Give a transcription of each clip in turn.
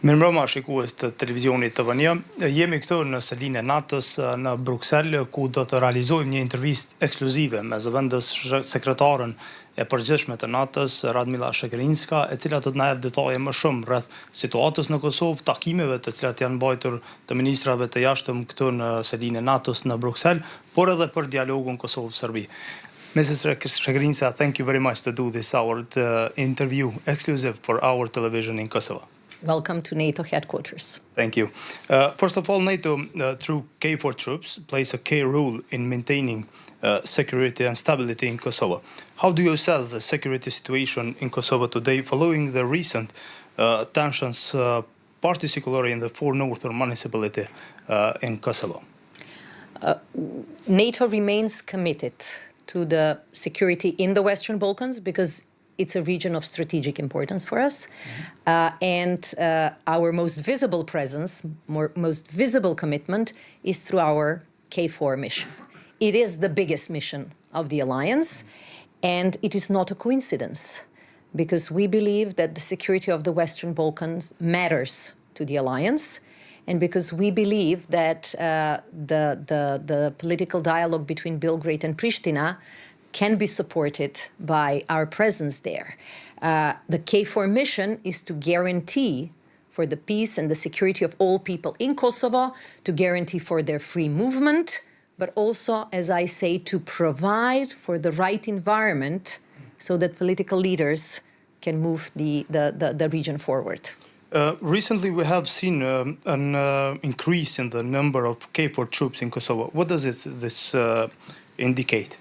Mirëmbrëma shikues të televizionit të VNJ. Jemi këtu në selinë e NATO-s në Bruksel, ku do të realizojmë një intervistë ekskluzive me Zv.sekretaren e Përgjithshme të NATO-s, Radmilla Shekerinska, e cila do të na jap detaje më shumë rreth situatës në Kosovë, takimeve të cilat janë mbajtur të ministrave të jashtëm këtu në selinë e NATO-s në Bruksel, por edhe për dialogun Kosovë-Serbi. Mrs. Shekerinska, thank you very much to do this interview exclusive for our television in Kosovo. Welcome to NATO headquarters. Thank you. First of all, NATO, through KFOR troops, plays a key role in maintaining security and stability in Kosovo. How do you assess the security situation in Kosovo today following the recent tensions, particularly in the four northern municipalities in Kosovo? NATO remains committed to the security in the Western Balkans because it's a region of strategic importance for us. And our most visible presence, most visible commitment is through our KFOR mission. It is the biggest mission of the alliance, and it is not a coincidence because we believe that the security of the Western Balkans matters to the alliance, and because we believe that the political dialogue between Belgrade and Pristina can be supported by our presence there. The KFOR mission is to guarantee for the peace and the security of all people in Kosovo, to guarantee for their free movement, but also, as I say, to provide for the right environment so that political leaders can move the region forward. Recently, we have seen an increase in the number of KFOR troops in Kosovo. What does this indicate?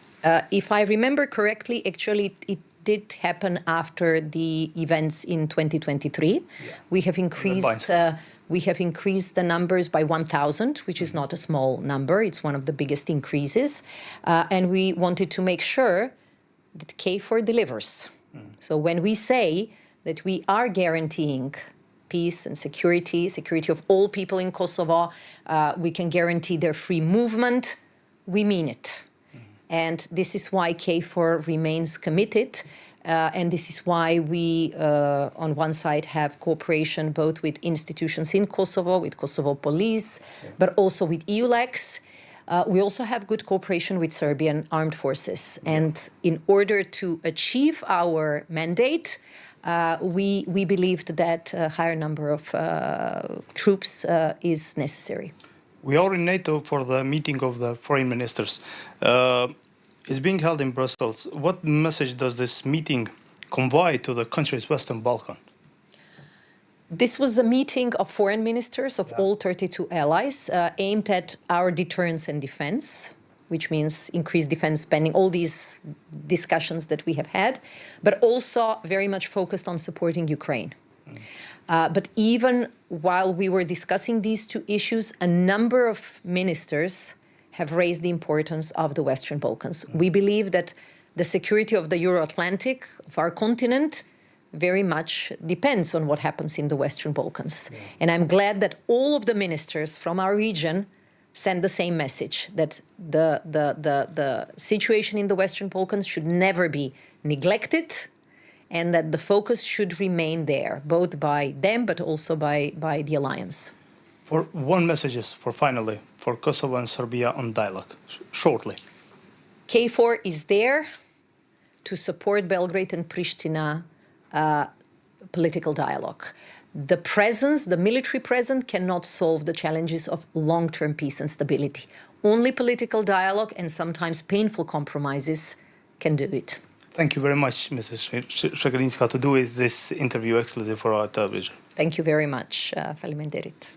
If I remember correctly, actually, it did happen after the events in 2023. Yeah. We have increased the numbers by 1,000, which is not a small number. It's one of the biggest increases. And we wanted to make sure that KFOR delivers. So when we say that we are guaranteeing peace and security of all people in Kosovo, we can guarantee their free movement, we mean it. And this is why KFOR remains committed, and this is why we, on one side, have cooperation both with institutions in Kosovo, with Kosovo police, but also with EULEX. We also have good cooperation with Serbian armed forces. And in order to achieve our mandate, we believed that a higher number of troops is necessary. We are in NATO for the meeting of the foreign ministers. It's being held in Brussels. What message does this meeting convey to the countries Western Balkan? This was a meeting of foreign ministers of all 32 allies aimed at our deterrence and defense, which means increased defense spending, all these discussions that we have had, but also very much focused on supporting Ukraine. But even while we were discussing these two issues, a number of ministers have raised the importance of the Western Balkans. We believe that the security of the Euro-Atlantic, of our continent, very much depends on what happens in the Western Balkans. Yeah. And I'm glad that all of the ministers from our region send the same message, that the situation in the Western Balkans should never be neglected, and that the focus should remain there, both by them but also by the alliance. For one message finally, for Kosovo and Serbia on dialogue, shortly. KFOR is there to support Belgrade and Pristina political dialogue. The presence, the military presence, cannot solve the challenges of long-term peace and stability. Only political dialogue and sometimes painful compromises can do it. Thank you very much, Mrs. Shekerinska, to do this interview exclusive for our television. Thank you very much. Faleminderit.